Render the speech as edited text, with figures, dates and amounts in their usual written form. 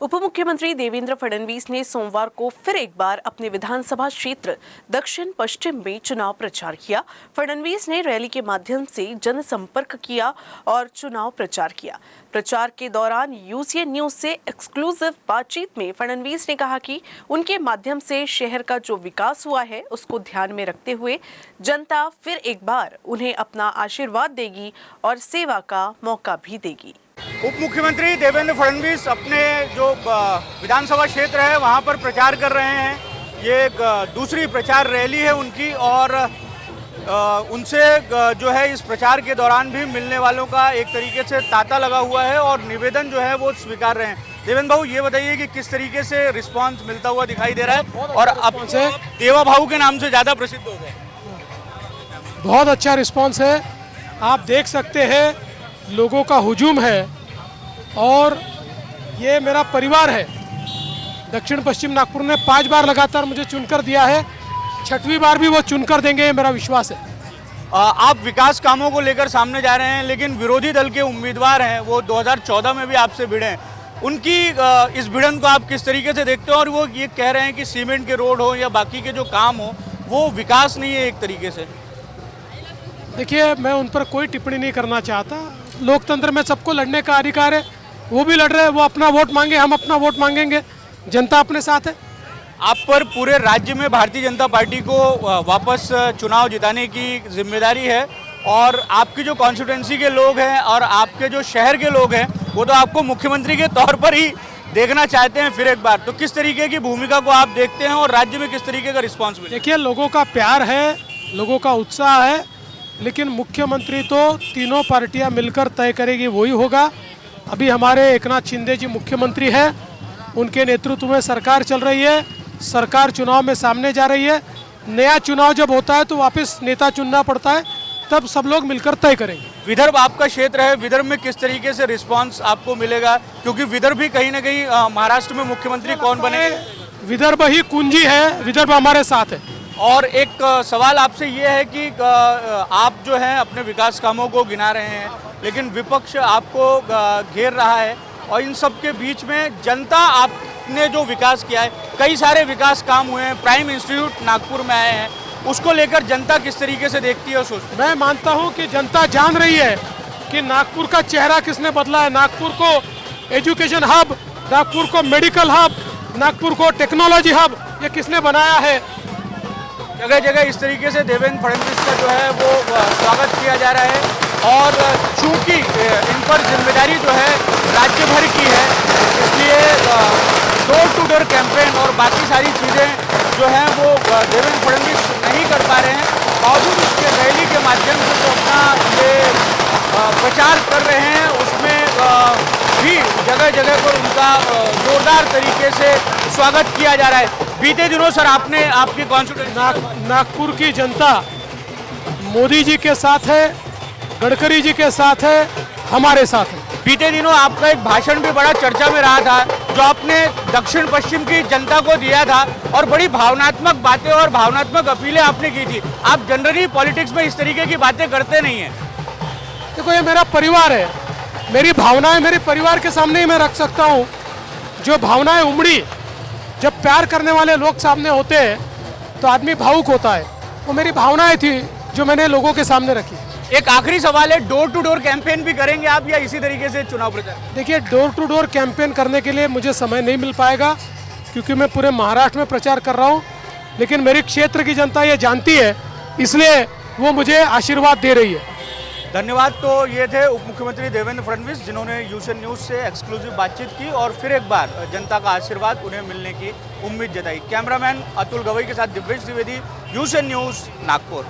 उप मुख्यमंत्री देवेंद्र फडणवीस ने सोमवार को फिर एक बार अपने विधानसभा क्षेत्र दक्षिण पश्चिम में चुनाव प्रचार किया। फडणवीस ने रैली के माध्यम से जनसंपर्क किया और चुनाव प्रचार किया। प्रचार के दौरान यूसीएन न्यूज से एक्सक्लूसिव बातचीत में फडणवीस ने कहा कि उनके माध्यम से शहर का जो विकास हुआ है उसको ध्यान में रखते हुए जनता फिर एक बार उन्हें अपना आशीर्वाद देगी और सेवा का मौका भी देगी। उप मुख्यमंत्री देवेंद्र फडणवीस अपने जो विधानसभा क्षेत्र है वहां पर प्रचार कर रहे हैं। ये एक दूसरी प्रचार रैली है उनकी और उनसे जो है इस प्रचार के दौरान भी मिलने वालों का एक तरीके से तांता लगा हुआ है और निवेदन जो है वो स्वीकार रहे हैं। देवेंद्र भाऊ, ये बताइए कि किस तरीके से रिस्पांस मिलता हुआ दिखाई दे रहा है और अब से देवा भाऊ के नाम से ज़्यादा प्रसिद्ध हो गए। बहुत अच्छा रिस्पांस है, आप देख सकते हैं लोगों का हुजूम है और ये मेरा परिवार है। दक्षिण पश्चिम नागपुर ने 5 बार लगातार मुझे चुनकर दिया है, 6वीं बार भी वो चुनकर देंगे, ये मेरा विश्वास है। आप विकास कामों को लेकर सामने जा रहे हैं, लेकिन विरोधी दल के उम्मीदवार हैं वो 2014 में भी आपसे भिड़े हैं। उनकी इस भिड़न को आप किस तरीके से देखते हो? और वो ये कह रहे हैं कि सीमेंट के रोड हो या बाकी के जो काम हो वो विकास नहीं है एक तरीके से। देखिए, मैं उन पर कोई टिप्पणी नहीं करना चाहता। लोकतंत्र में सबको लड़ने का अधिकार है, वो भी लड़ रहे हैं, वो अपना वोट मांगे, हम अपना वोट मांगेंगे, जनता अपने साथ है। आप पर पूरे राज्य में भारतीय जनता पार्टी को वापस चुनाव जिताने की जिम्मेदारी है और आपकी जो कॉन्स्टिट्यूंसी के लोग हैं और आपके जो शहर के लोग हैं वो तो आपको मुख्यमंत्री के तौर पर ही देखना चाहते हैं फिर एक बार। तो किस तरीके की भूमिका को आप देखते हैं और राज्य में किस तरीके का रिस्पॉन्स मिले? देखिए, लोगों का प्यार है, लोगों का उत्साह है, लेकिन मुख्यमंत्री तो तीनों पार्टियां मिलकर तय करेगी, वही होगा। अभी हमारे एकनाथ शिंदे जी मुख्यमंत्री हैं, उनके नेतृत्व में सरकार चल रही है, सरकार चुनाव में सामने जा रही है। नया चुनाव जब होता है तो वापस नेता चुनना पड़ता है, तब सब लोग मिलकर तय करेंगे। विदर्भ आपका क्षेत्र है, विदर्भ में किस तरीके से रिस्पांस आपको मिलेगा? क्योंकि विदर्भ भी कहीं ना कहीं महाराष्ट्र में मुख्यमंत्री कौन बने? विदर्भ ही कुंजी है, विदर्भ हमारे साथ है। और एक सवाल आपसे ये है कि आप जो हैं अपने विकास कामों को गिना रहे हैं, लेकिन विपक्ष आपको घेर रहा है और इन सब के बीच में जनता आपने जो विकास किया है, कई सारे विकास काम हुए हैं, प्राइम इंस्टीट्यूट नागपुर में आए हैं, उसको लेकर जनता किस तरीके से देखती है और सोचती है? मैं मानता हूं कि जनता जान रही है कि नागपुर का चेहरा किसने बदला है। नागपुर को एजुकेशन हब, नागपुर को मेडिकल हब, नागपुर को टेक्नोलॉजी हब, ये किसने बनाया है। जगह जगह इस तरीके से देवेंद्र फडणवीस का जो है वो स्वागत किया जा रहा है और चूंकि इन पर जिम्मेदारी जो है राज्य भर की है, इसलिए डोर टू डोर कैंपेन और बाकी सारी चीज़ें जो हैं वो देवेंद्र फडणवीस नहीं कर पा रहे हैं। बावजूद उसके रैली के माध्यम से जो अपना ये प्रचार कर रहे हैं उसमें भी जगह जगह पर उनका जोरदार तरीके से स्वागत किया जा रहा है। बीते दिनों सर आपने आपकी कॉन्स्टिट्यूंसी नागपुर की जनता मोदी जी के साथ है, गडकरी जी के साथ है, हमारे साथ है। बीते दिनों आपका एक भाषण भी बड़ा चर्चा में रहा था जो आपने दक्षिण पश्चिम की जनता को दिया था और बड़ी भावनात्मक बातें और भावनात्मक अपीलें आपने की थी। आप जनरली पॉलिटिक्स में इस तरीके की बातें करते नहीं हैं। देखो, ये मेरा परिवार है, मेरी भावनाएं मेरे परिवार के सामने ही मैं रख सकता हूँ। जो भावनाएं उमड़ी, जब प्यार करने वाले लोग सामने होते हैं तो आदमी भावुक होता है, वो मेरी भावनाएं थी जो मैंने लोगों के सामने रखी। एक आखिरी सवाल है, डोर टू डोर कैंपेन भी करेंगे आप या इसी तरीके से चुनाव प्रचार? देखिए, डोर टू डोर कैंपेन करने के लिए मुझे समय नहीं मिल पाएगा क्योंकि मैं पूरे महाराष्ट्र में प्रचार कर रहा हूँ, लेकिन मेरे क्षेत्र की जनता ये जानती है, इसलिए वो मुझे आशीर्वाद दे रही है। धन्यवाद। तो ये थे उप मुख्यमंत्री देवेंद्र फडणवीस जिन्होंने यूसीएन न्यूज़ से एक्सक्लूसिव बातचीत की और फिर एक बार जनता का आशीर्वाद उन्हें मिलने की उम्मीद जताई। कैमरामैन अतुल गवई के साथ दिव्येश द्विवेदी, यूसीएन न्यूज़, नागपुर।